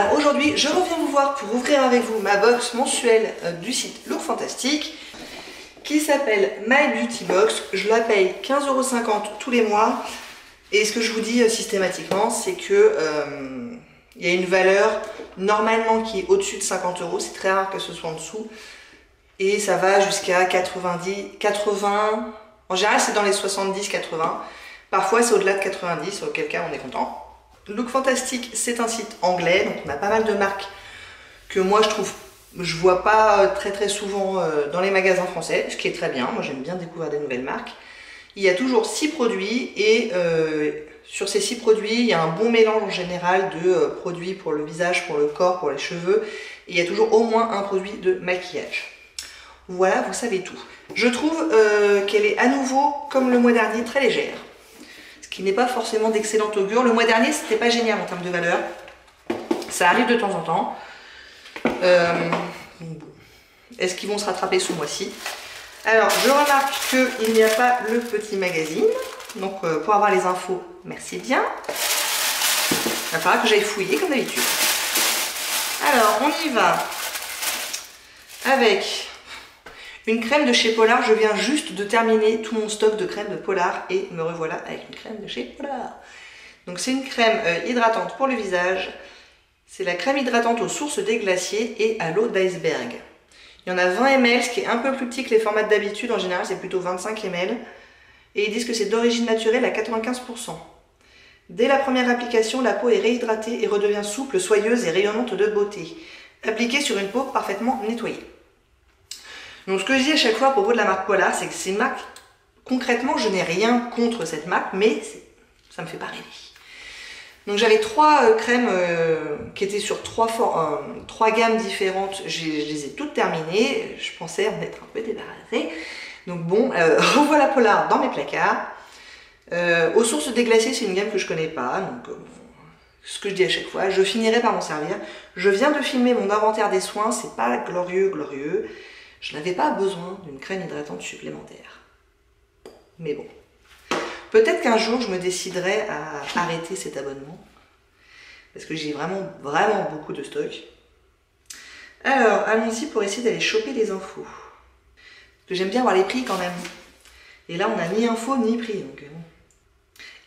Alors aujourd'hui, je reviens vous voir pour ouvrir avec vous ma box mensuelle du site Look Fantastic qui s'appelle My Beauty Box. Je la paye 15,50 € tous les mois et ce que je vous dis systématiquement, c'est que il y a une valeur normalement qui est au-dessus de 50 €. C'est très rare que ce soit en dessous et ça va jusqu'à 90, 80. En général, c'est dans les 70, 80. Parfois, c'est au-delà de 90, auquel cas on est content. Look Fantastic, c'est un site anglais, donc on a pas mal de marques que moi je vois pas très souvent dans les magasins français, ce qui est très bien. Moi j'aime bien découvrir des nouvelles marques. Il y a toujours 6 produits et sur ces 6 produits, il y a un bon mélange en général de produits pour le visage, pour le corps, pour les cheveux. Et il y a toujours au moins un produit de maquillage. Voilà, vous savez tout. Je trouve qu'elle est à nouveau, comme le mois dernier, très légère. Qui n'est pas forcément d'excellent augure. Le mois dernier, c'était pas génial en termes de valeur. Ça arrive de temps en temps. Est-ce qu'ils vont se rattraper ce mois-ci? Alors, je remarque qu'il n'y a pas le petit magazine. Donc, pour avoir les infos, merci bien. Il va falloir que j'aille fouiller comme d'habitude. Alors, on y va avec une crème de chez Polar. Je viens juste de terminer tout mon stock de crème de Polar et me revoilà avec une crème de chez Polar. Donc c'est une crème hydratante pour le visage. C'est la crème hydratante aux sources des glaciers et à l'eau d'iceberg. Il y en a 20 ml, ce qui est un peu plus petit que les formats d'habitude. En général, c'est plutôt 25 ml. Et ils disent que c'est d'origine naturelle à 95%. Dès la première application, la peau est réhydratée et redevient souple, soyeuse et rayonnante de beauté. Appliquée sur une peau parfaitement nettoyée. Donc ce que je dis à chaque fois à propos de la marque Polar, c'est que c'est une marque, concrètement je n'ai rien contre cette marque, mais ça me fait pas rêver. Donc j'avais 3 crèmes qui étaient sur 3 gammes différentes, je les ai toutes terminées, je pensais en être un peu débarrassée. Donc bon, revoilà Polar dans mes placards. Aux sources déglacées, c'est une gamme que je connais pas, donc ce que je dis à chaque fois, je finirai par m'en servir. Je viens de filmer mon inventaire des soins, c'est pas glorieux. Je n'avais pas besoin d'une crème hydratante supplémentaire. Mais bon. Peut-être qu'un jour, je me déciderai à arrêter cet abonnement. Parce que j'ai vraiment beaucoup de stock. Alors, allons-y pour essayer d'aller choper les infos. Parce que j'aime bien voir les prix quand même. Et là, on n'a ni info ni prix. Donc, bon.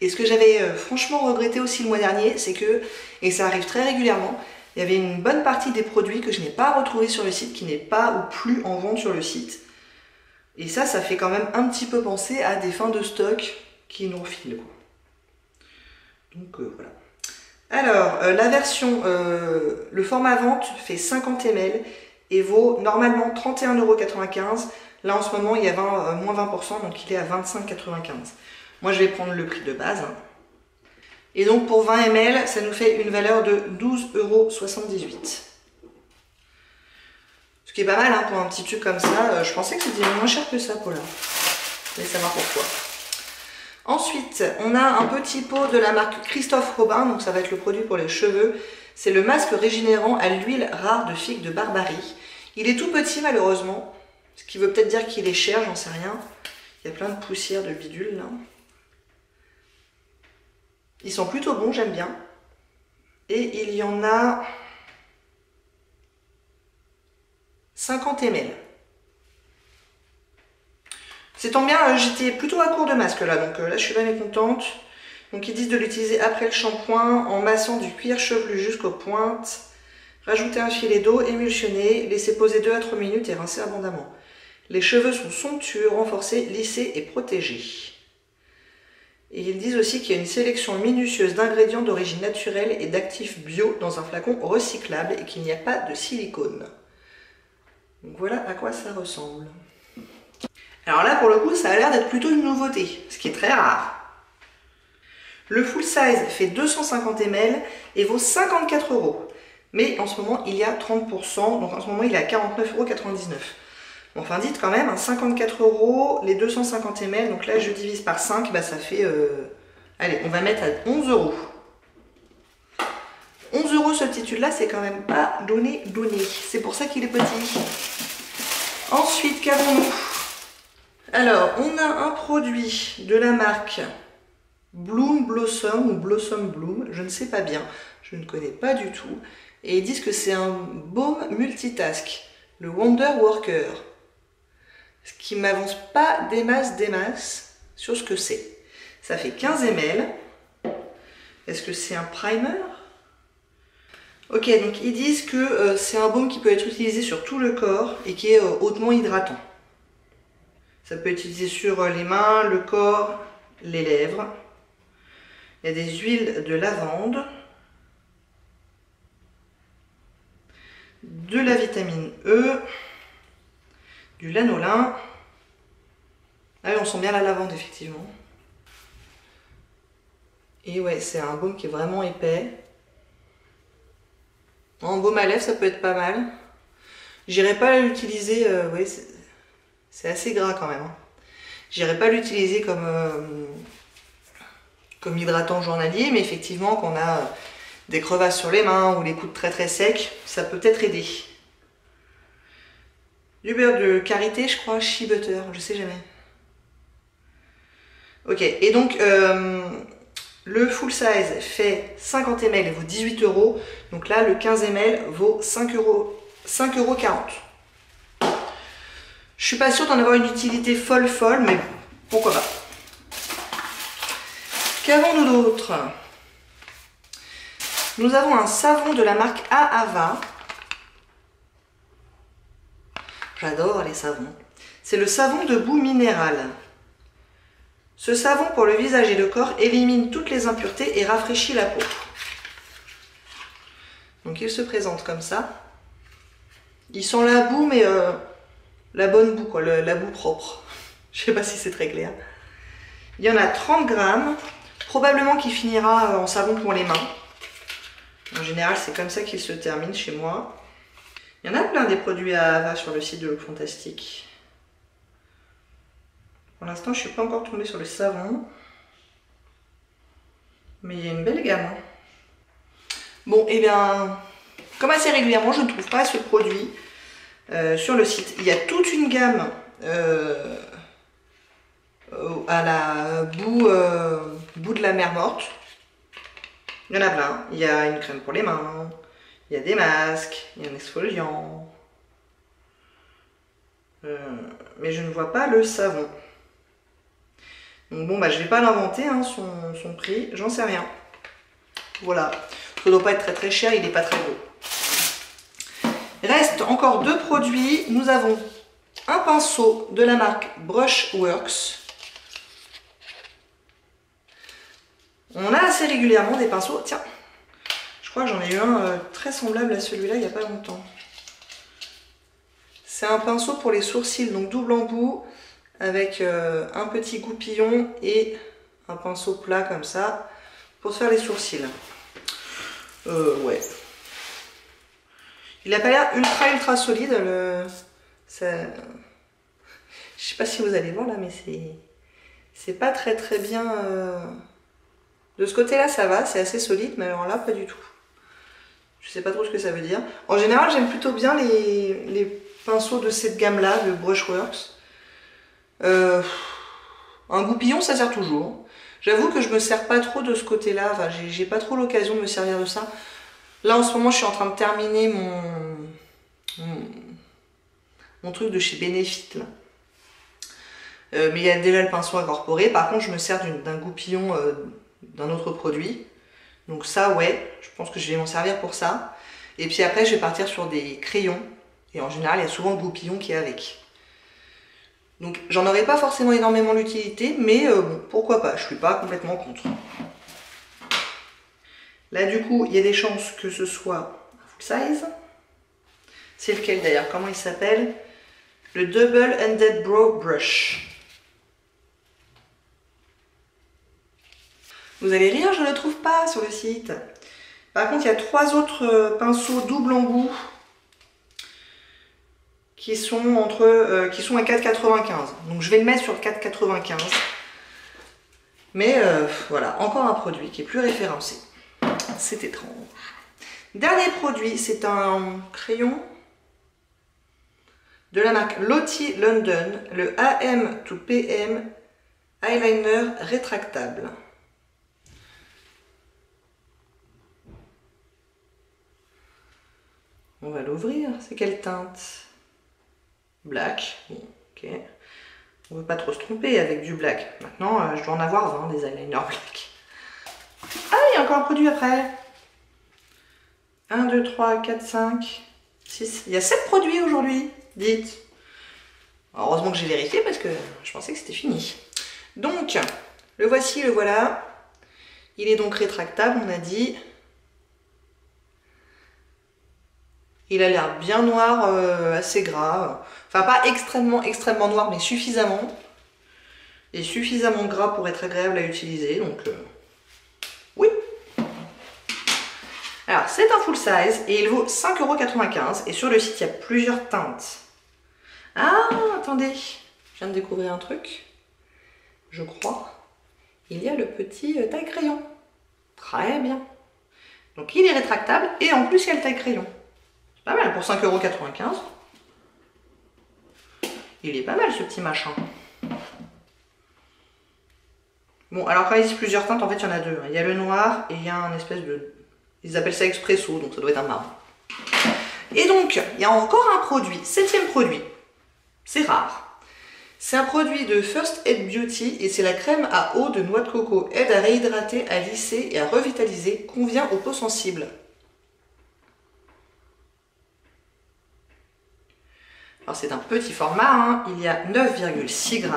Et ce que j'avais franchement regretté aussi le mois dernier, c'est que, et ça arrive très régulièrement, il y avait une bonne partie des produits que je n'ai pas retrouvés sur le site, qui n'est pas ou plus en vente sur le site. Et ça fait quand même un petit peu penser à des fins de stock qui nous refilent. Donc voilà. Alors, la version, le format vente fait 50 ml et vaut normalement 31,95 €. Là en ce moment il y a moins 20%, donc il est à 25,95 €. Moi je vais prendre le prix de base. Et donc pour 20 ml, ça nous fait une valeur de 12,78 €. Ce qui est pas mal hein, pour un petit truc comme ça. Je pensais que c'était moins cher que ça, Polar. Vous allez savoir pourquoi. Ensuite, on a un petit pot de la marque Christophe Robin. Donc ça va être le produit pour les cheveux. C'est le masque régénérant à l'huile rare de figue de Barbarie. Il est tout petit malheureusement. Ce qui veut peut-être dire qu'il est cher, j'en sais rien. Il y a plein de poussière de bidule là. Ils sont plutôt bons, j'aime bien. Et il y en a 50 ml. C'est tant bien, j'étais plutôt à court de masque là, donc là je suis bien mécontente. Donc ils disent de l'utiliser après le shampoing, en massant du cuir chevelu jusqu'aux pointes. Rajouter un filet d'eau, émulsionner, laisser poser 2 à 3 minutes et rincer abondamment. Les cheveux sont somptueux, renforcés, lissés et protégés. Et ils disent aussi qu'il y a une sélection minutieuse d'ingrédients d'origine naturelle et d'actifs bio dans un flacon recyclable et qu'il n'y a pas de silicone. Donc voilà à quoi ça ressemble. Alors là pour le coup ça a l'air d'être plutôt une nouveauté, ce qui est très rare. Le full size fait 250 ml et vaut 54 €. Mais en ce moment il y a 30%, donc en ce moment il est à 49,99 €. Enfin dites quand même, hein, 54 €, les 250 ml, donc là je divise par 5, bah ça fait... Allez, on va mettre à 11 €. 11 € ce petit tube là, c'est quand même pas donné. C'est pour ça qu'il est petit. Ensuite, qu'avons-nous? Alors, on a un produit de la marque Bloom Blossom ou Blossom Bloom, je ne sais pas bien, je ne connais pas du tout. Et ils disent que c'est un baume multitask, le Wonder Worker. Ce qui ne m'avance pas des masses sur ce que c'est. Ça fait 15 ml. Est-ce que c'est un primer? Ok, donc ils disent que c'est un baume qui peut être utilisé sur tout le corps et qui est hautement hydratant. Ça peut être utilisé sur les mains, le corps, les lèvres. Il y a des huiles de lavande, de la vitamine E, du lanolin. Ah oui, on sent bien la lavande effectivement. Et ouais, c'est un baume qui est vraiment épais. En baume à lèvres, ça peut être pas mal. J'irai pas l'utiliser, ouais, c'est assez gras quand même. Hein. J'irai pas l'utiliser comme hydratant journalier, mais effectivement, quand on a des crevasses sur les mains ou les coudes très secs, ça peut peut-être aider. Du beurre de karité, je crois, shea butter, je sais jamais. Ok, et donc le full size fait 50 ml et vaut 18 €. Donc là, le 15 ml vaut 5,40 €. Je suis pas sûre d'en avoir une utilité folle, mais pourquoi pas. Qu'avons-nous d'autre? Nous avons un savon de la marque Ahava. J'adore les savons. C'est le savon de boue minérale. Ce savon pour le visage et le corps élimine toutes les impuretés et rafraîchit la peau. Donc il se présente comme ça. Il sent la boue, mais la bonne boue, quoi, la boue propre. Je sais pas si c'est très clair. Il y en a 30 grammes, probablement qu'il finira en savon pour les mains. En général, c'est comme ça qu'il se termine chez moi. Il y en a plein des produits à Ahava sur le site de Look Fantastique. Pour l'instant, je ne suis pas encore tombée sur le savon. Mais il y a une belle gamme. Bon, et bien, comme assez régulièrement, je ne trouve pas ce produit sur le site. Il y a toute une gamme à la boue de la mer morte. Il y en a plein. Il y a une crème pour les mains, il y a des masques, il y a un exfoliant. Mais je ne vois pas le savon. Donc bon, bah, je ne vais pas l'inventer, hein, son prix, j'en sais rien. Voilà. Ça ne doit pas être très cher, il n'est pas très beau. Reste encore deux produits. Nous avons un pinceau de la marque Brushworks. On a assez régulièrement des pinceaux. Tiens, je crois que j'en ai eu un très semblable à celui-là il n'y a pas longtemps. C'est un pinceau pour les sourcils, donc double embout, avec un petit goupillon et un pinceau plat comme ça, pour se faire les sourcils. Ouais. Il n'a pas l'air ultra solide. Ça... Je sais pas si vous allez voir là, mais c'est pas très bien. De ce côté-là, ça va, c'est assez solide, mais alors là, pas du tout. Je sais pas trop ce que ça veut dire. En général, j'aime plutôt bien les pinceaux de cette gamme-là, de Brushworks. Un goupillon, ça sert toujours. J'avoue que je me sers pas trop de ce côté-là. Enfin, j'ai pas trop l'occasion de me servir de ça. Là, en ce moment, je suis en train de terminer mon truc de chez Benefit, là. Mais il y a déjà le pinceau incorporé. Par contre, je me sers d'un goupillon d'un autre produit. Donc ça, ouais, je pense que je vais m'en servir pour ça. Et puis après, je vais partir sur des crayons. Et en général, il y a souvent le goupillon qui est avec. Donc j'en aurai pas forcément énormément l'utilité, mais bon, pourquoi pas, je suis pas complètement contre. Là, du coup, il y a des chances que ce soit full size. C'est lequel d'ailleurs? Comment il s'appelle? Le Double Ended Brow Brush. Vous allez rire, je ne le trouve pas sur le site. Par contre, il y a 3 autres pinceaux double embout qui sont à 4,95. Donc je vais le mettre sur 4,95. Mais voilà, encore un produit qui est plus référencé. C'est étrange. Dernier produit, c'est un crayon de la marque Lottie London, le AM to PM Eyeliner rétractable. On va l'ouvrir. C'est quelle teinte? Black. Bon, ok. On ne veut pas trop se tromper avec du black. Maintenant, je dois en avoir 20 des eyeliners black. Ah, il y a encore un produit après. 1, 2, 3, 4, 5, 6. Il y a 7 produits aujourd'hui. Dites. Alors, heureusement que j'ai vérifié parce que je pensais que c'était fini. Donc, le voici, le voilà. Il est donc rétractable, on a dit. Il a l'air bien noir, assez gras. Enfin, pas extrêmement noir, mais suffisamment. Et suffisamment gras pour être agréable à utiliser. Donc, oui. Alors, c'est un full size et il vaut 5,95 €. Et sur le site, il y a plusieurs teintes. Ah, attendez. Je viens de découvrir un truc. Je crois. Il y a le petit taille-crayon. Très bien. Donc, il est rétractable et en plus, il y a le taille-crayon. Pas mal pour 5,95 €. Il est pas mal ce petit machin. Bon, alors quand ils disent plusieurs teintes, en fait il y en a deux. Il y a le noir et il y a un espèce de... Ils appellent ça expresso, donc ça doit être un marron. Et donc, il y a encore un produit, 7e produit. C'est rare. C'est un produit de First Aid Beauty et c'est la crème à eau de noix de coco. Aide à réhydrater, à lisser et à revitaliser. Convient aux peaux sensibles. Alors c'est un petit format, hein. Il y a 9,6 g.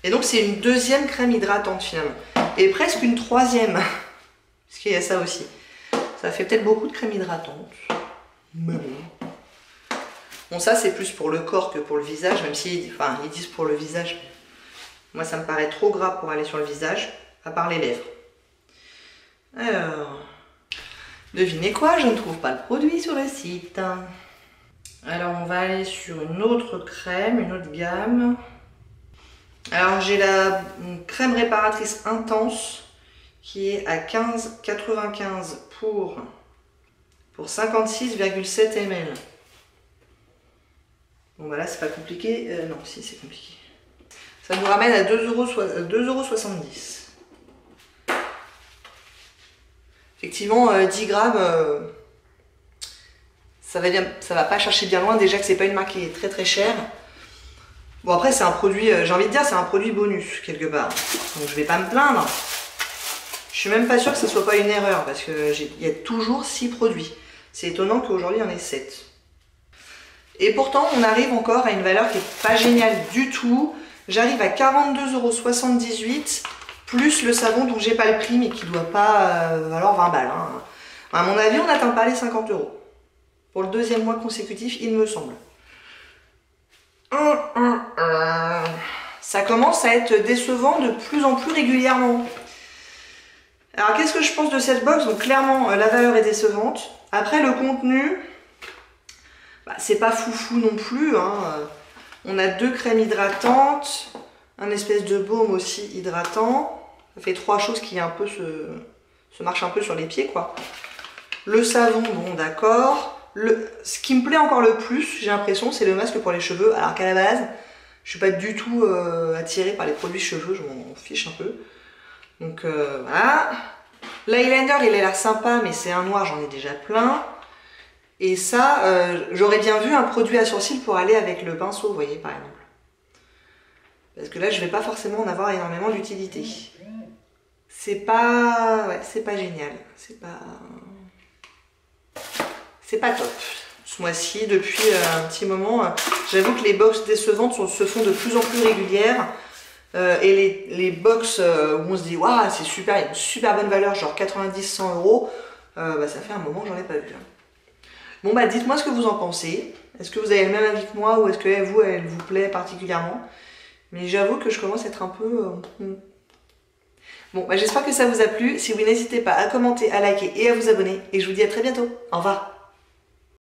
Et donc c'est une deuxième crème hydratante finalement. Et presque une troisième. Parce qu'il y a ça aussi. Ça fait peut-être beaucoup de crème hydratante. Mais bon. Bon, ça c'est plus pour le corps que pour le visage, même si enfin, ils disent pour le visage. Moi ça me paraît trop gras pour aller sur le visage, à part les lèvres. Alors, devinez quoi, je ne trouve pas le produit sur le site. Alors on va aller sur une autre crème, une autre gamme. Alors j'ai la crème réparatrice intense qui est à 15,95 € pour 56,7 ml. Bon bah là c'est pas compliqué, non si c'est compliqué. Ça nous ramène à 2,70 €. Effectivement 10 grammes... Ça va pas chercher bien loin, déjà que c'est pas une marque qui est très chère. Bon après c'est un produit, j'ai envie de dire c'est un produit bonus quelque part. Donc je vais pas me plaindre. Je suis même pas sûre que ce soit pas une erreur parce qu'il y a toujours 6 produits. C'est étonnant qu'aujourd'hui il y en ait 7. Et pourtant on arrive encore à une valeur qui est pas géniale du tout. J'arrive à 42,78 € plus le savon dont j'ai pas le prix mais qui doit pas valoir 20 balles. Hein. À mon avis on n'atteint pas les 50 €. Pour le deuxième mois consécutif, il me semble. Ça commence à être décevant de plus en plus régulièrement. Alors, qu'est-ce que je pense de cette box? Donc, clairement, la valeur est décevante. Après, le contenu, bah, c'est pas foufou non plus. Hein. On a 2 crèmes hydratantes, un espèce de baume aussi hydratant. Ça fait 3 choses qui un peu se marchent un peu sur les pieds, quoi. Le savon, bon, d'accord. Ce qui me plaît encore le plus, j'ai l'impression, c'est le masque pour les cheveux. Alors qu'à la base, je suis pas du tout attirée par les produits cheveux, je m'en fiche un peu. Donc voilà. L'eyeliner, il a l'air sympa, mais c'est un noir, j'en ai déjà plein. Et ça, j'aurais bien vu un produit à sourcils pour aller avec le pinceau, vous voyez, par exemple. Parce que là, je vais pas forcément en avoir énormément d'utilité. C'est pas... Ouais, c'est pas génial. C'est pas top. Ce mois-ci, depuis un petit moment, j'avoue que les box décevantes se font de plus en plus régulières. Et les box où on se dit waouh, c'est super, il y a une super bonne valeur, genre 90-100 €, bah, ça fait un moment que j'en ai pas vu. Bon bah dites-moi ce que vous en pensez. Est-ce que vous avez le même avis que moi ou est-ce que elle vous plaît particulièrement? Mais j'avoue que je commence à être un peu... Bon, bah, j'espère que ça vous a plu. Si oui, n'hésitez pas à commenter, à liker et à vous abonner. Et je vous dis à très bientôt. Au revoir.